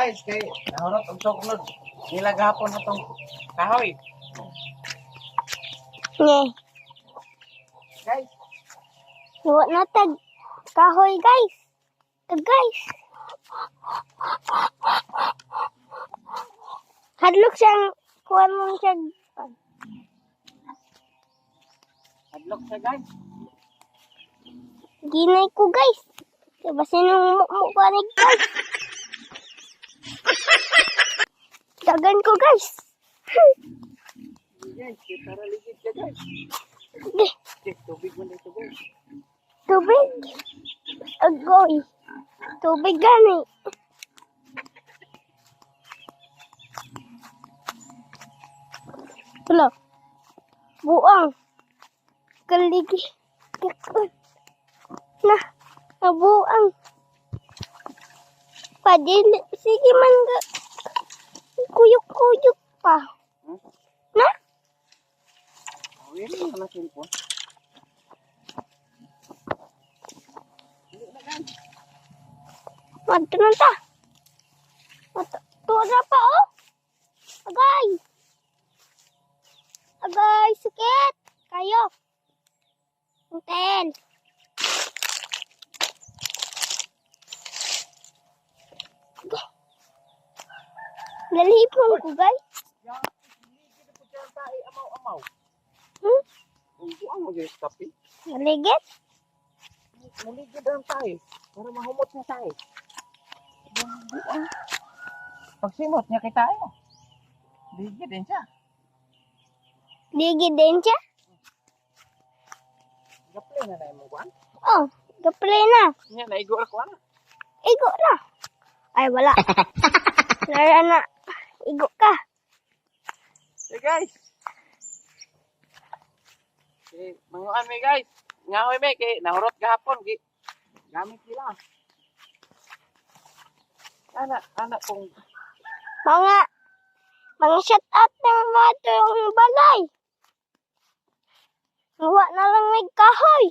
guys, kay nahurot og tuklod. Nila gahapon atong kahoy. Nge. Guys, Luwa na tag. Kahoy, guys. Guys. Hadlok siyang kuwan mo siya. hadlok siya guys. Ginay ko, guys. Diba sinong mukha ni guys? Dagan ko, guys. Guys, tara ligid ka guys. Sige. Tubig mo dito guys. Tubig. Agoy. Tubig gani. Hello. Buang. Kaligi. Nah. Nabuang. Padil. Sige man ga. Kuyuk-kuyuk pa. Na? Awin mo na cellphone. Madto na ta. Tuwa pa oh. Agay. Agay, sakit. Kayo. Hotel. Lalipon ko, guys. Ya, ligid po siya tae amaw-amaw. Hmm? Buang mo guys tapi. Naligit? Maligid ang tae para mahumot niya tae. Buang. Pagsimot niya kay tae. Ligid din siya. Ligid din siya? Gaplay na na mo kuan. Oh, gaplay na. Nya naigo ra kuan. Igo na. Ay, wala. Lara na. Igo ka. Hey guys. Okay, manguan mi guys. Ngahoy mi kay nahurot gahapon gi. Gamit sila. Ana pong Mga shout out ng mga itong balay. Nawa na lang may kahoy.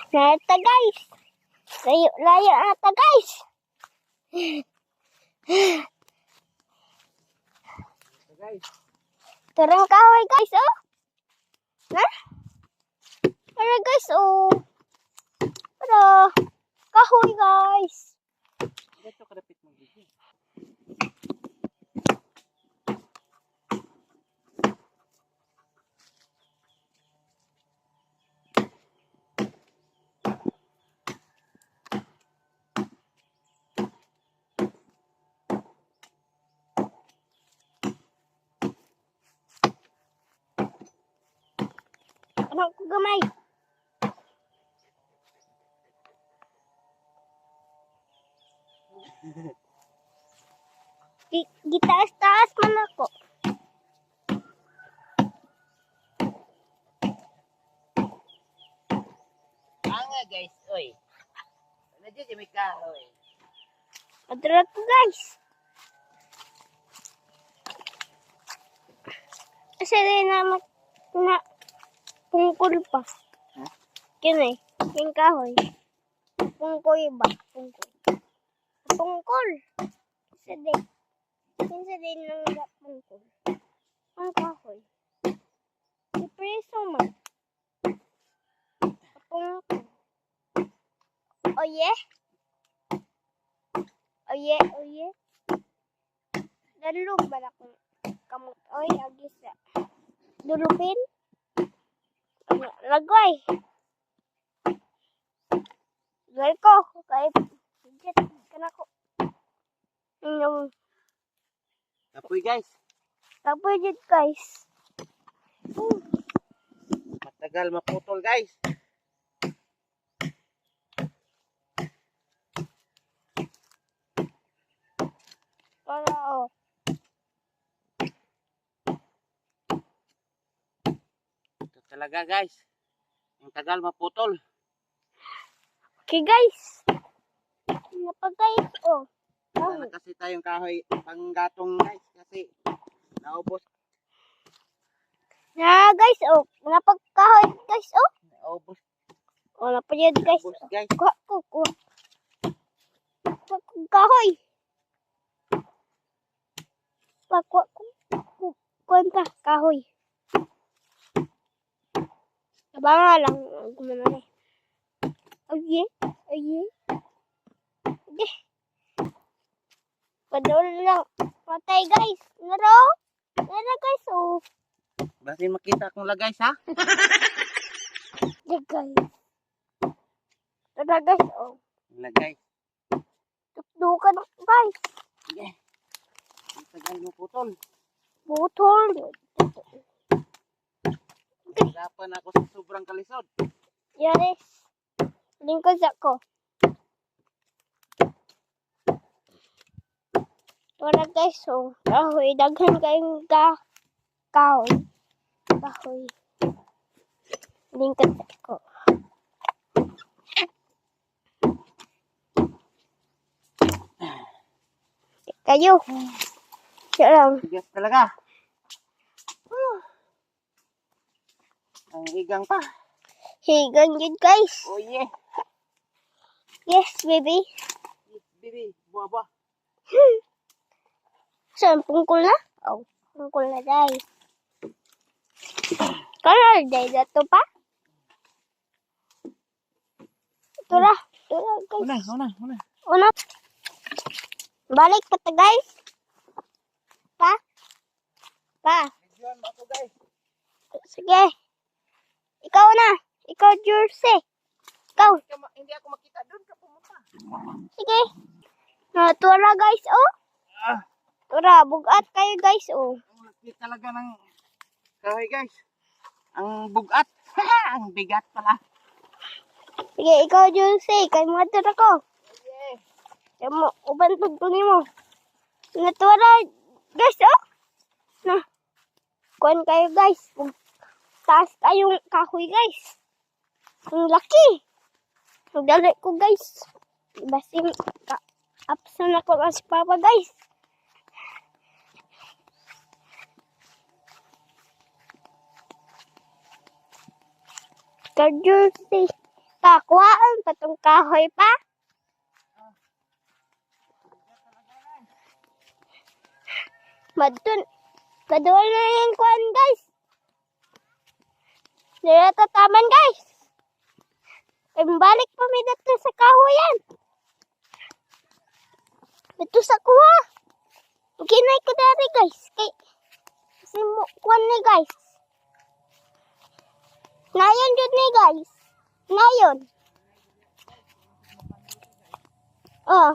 Nata guys. Layo ata guys. guys. Turang kahoy guys oh. Na? Tara guys oh. Tara. Kahoy guys. Dito kadapit mo gigi. Ano ko gamay? Gitaas-taas man ako. Anga guys, oy. Ano di mi kahoy? Adra ko guys. Kasi rin na pungkol pa. Ha? Kini, yung kahoy. Pungkol ba? Pungkol. Kasi din nang pungkol. Ang kahoy. Ipreso man. Pungkol. Oye? Oye? Dalog ba na kung kamot? Oy, agis na. Dulupin? Lagay. Lagay ko. Kahit jet ka na ko. Apoy guys. Tapos jet guys. Matagal maputol guys. Para oh. Ito talaga guys. Ang tagal maputol. Okay guys. Napag-guys oh. Wala na kasi tayong kahoy panggatong guys kasi naubos. Na guys oh. Napagkahoy guys oh. Naubos. Oh, napayad guys. Naubos guys. Kuha. Kahoy. Pakuha ko. Kuwan pa, kahoy. Abanga lang. Gumana na eh. Aye. Aye. Aye. Padol lang. Patay guys. Naro. Naro guys. Oh. Basi makita akong lagay ha. Yeah, guys. Tara guys. Oh. Lagay. Tukdukan ako guys. Sige. Tagal mo putol. Butol. Hirapan ako sa sobrang kalisod. Yaris. Lingkod ako. Tara guys. Oh. Kahoy. Daghan kayong kahoy. Kahoy. Lingkod ako. Kayo. Siya lang. Tigas talaga. Ang igang pa. Higan yun guys. Oh yeah. Yes, baby. Bibi, buwa-buwa. Saan? Pungkol na? Oh, pungkol na day. Color day na to pa? Tura. Tura guys. Una. Una. Balik ka ta guys. Pa? Medyon ako guys. Sige. Ikaw na. Ikaw, Jersey. Ikaw. Hindi ako makita doon ka pumunta. Sige. Tura guys, oh. Ah, Tura, bugat kayo guys, oh. ang laki talaga ng kahoy guys. Ang bugat. Ang bigat pala. Sige, ikaw, Jersey. Kay mga tura ko. Yeah. Kaya mo, uban tugtunin mo. Natura, guys, oh. Na. Kuhan kayo guys. Taas kayong kahoy guys. Ang laki. Magdali ko guys. Basim apsan ako nga si Papa guys. Kajusi. Kakuhaan pa tong kahoy pa. Madun. Kaduol na yung kuhan guys. Nilata taman guys. Balik pa may dito sa kahoyan. Dito sa kuha. Ginay ko dari guys. Kasi kuhan ni guys. Nayon yun ni guys. Nayon. Oh.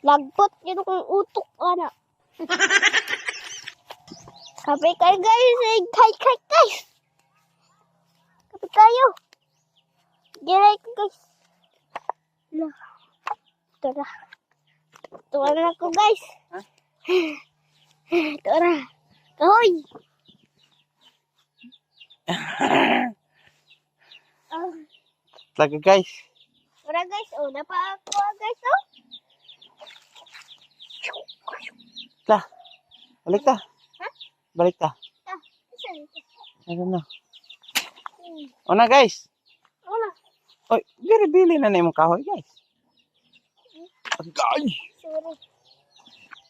Lagbot yun kung utok anak. Kape kayo guys. Kai guys. Kape kayo. Ginay ko guys. Tara. Tuwa na ako guys. Tara. Kahoy. Talaga guys. Tara guys. Oh, napakuha guys. Oh. Lah. Balik ta. Ha? Balik ta. Saan ito? Ano na. Una guys. Una. Oy, bili na imong kahoy guys. Agay. Sorry.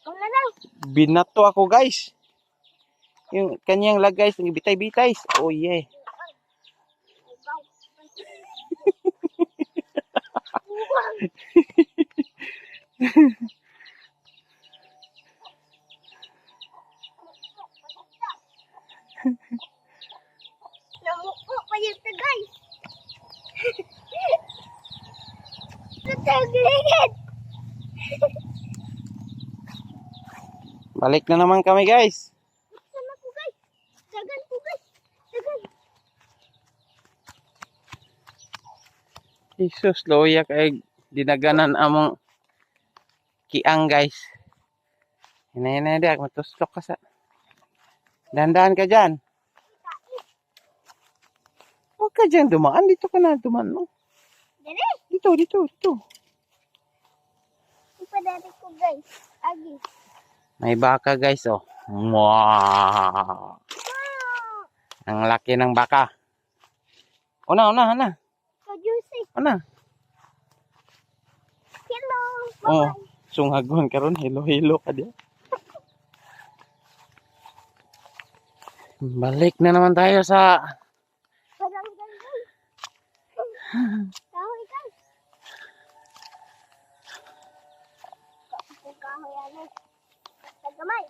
Una lang. Binato ako guys. Yung kanyang lagay sa bitay-bitay. Oh yeah. Namuko pa yun ito guys. Natagligid. Balik na naman kami guys. Buksan ako guys. Dagan ko guys. Dagan. Jesus, loya kay dinaganan among kiang guys. Hinay dia matuslok ka sa. Dandan ka dyan. Huwag ka dyan dumaan. Dito ka na dumaan mo. Dali. Dito. Ipadari ko guys. Agi. May baka guys oh. Wow. Ang laki ng baka. Una. So juicy. Una. Hello. Oh. Bye-bye. sunghagon karon hilo-hilo ka diya. Balik na naman tayo sa Parang ganun. Kahoy guys. Kahoy ano. Tagamay.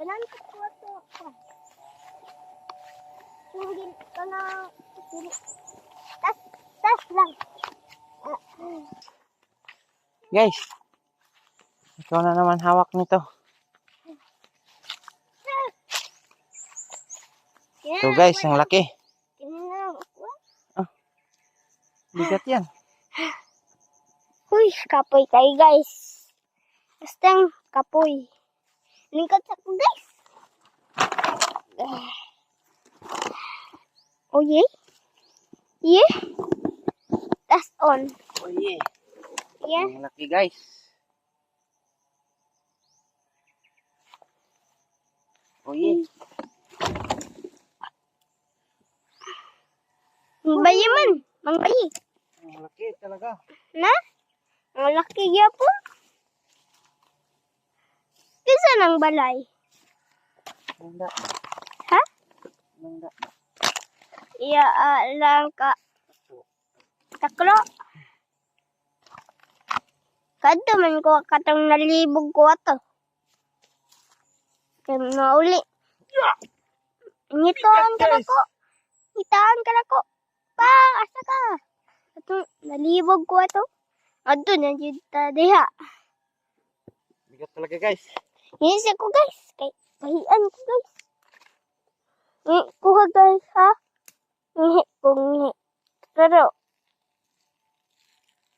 Ganun ko ito. Hindi ka na. Tas lang. guys. Ikaw na naman hawak nito. So guys, ang laki. Bigat yan. Uy, kapoy kayo guys. Basta kapoy. Lingkod sa ko guys. Oh yeah? Yeah? That's on. Oh yeah. Yeah? Ang laki guys. Oh yeah. Mangbayi man. Mangbayi. Ang laki talaga. Na? Ang laki po. Kisa ng balay. Nanda. Ha? Nanda. Iya lang ka. Taklo. Kadto man ko katong nalibog ko ato. Kaya mauli. Ngitaan ka na ko. Ngitaan ka na ko. Pa, asa ka? Atong nalibog ko ato. Adto na jud ta diha. Bigat talaga guys. Nisa ko guys. Kay pahian ko guys. Kuha guys ha. Ngihi kong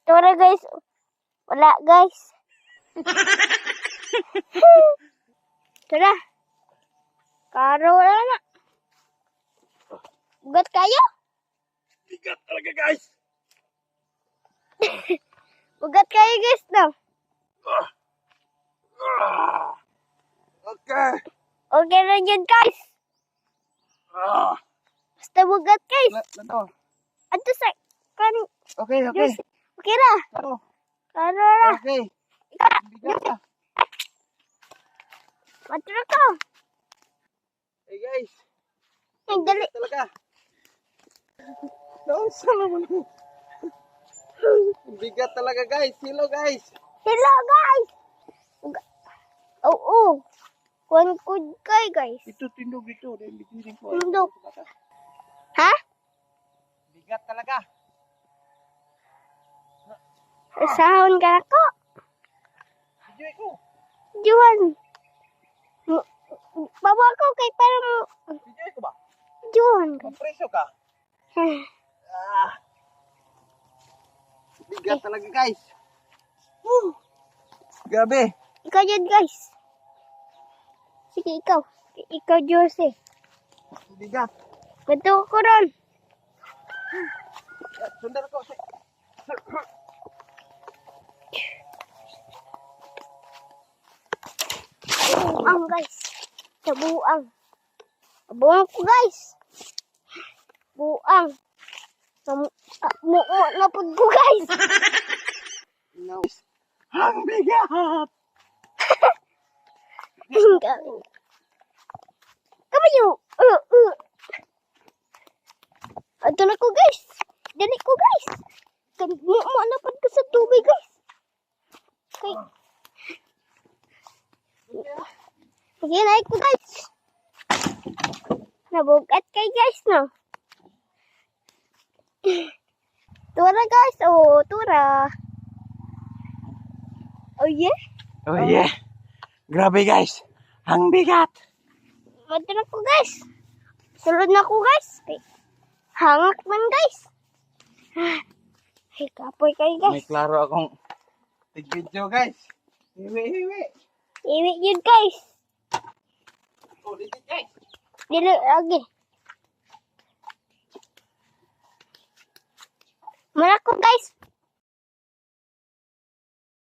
Tara guys. Wala guys. Tara. Karo wala na. Ugat kayo? Bigat talaga guys. Ugat kayo guys no? Okay. Okay na yun guys. Basta ugat guys. Lato. Ato sa kan. Okay, okay. Okay ra. Lato. Karo ra. Okay. Bigat ka. Matro ko. Hey guys. Ay, dali. Bigat talaga. Nausa naman. Bigat talaga guys. Hello guys. Hello guys. Oo. Kuan ko kay guys. Ito tindog dito. Bigirin ko. Tindog. Ha? Bigat talaga. Sahon ka na ko. Video ko. Juan. Bawa ko kay parang Video ko ba? Juan. Preso ka. Bigat talaga guys. Grabe. Ikaw yun guys. Sige ikaw. Ikaw Jose. Bigat. Ganto ko ron. Sundar ko. Buang guys. Buang. Buang ko guys. Buang. Napod ko guys. No. Ang bigat. Kamayo. Ato na ko guys. Dali ko guys. Napod ko sa tubig guys. Okay. Sige, naik ko guys. Nabugat kay guys, no? Tura guys, oh, tura. Oh yeah? Oh yeah. Grabe guys. Ang bigat. Mato na ko guys. Sulod na ko guys. Hangak man guys. Ay, kapoy kayo May guys. klaro akong tig-video guys. Hiwi. Iwi yun guys. Oh, digit guys. Dili lagi. Mana ko guys.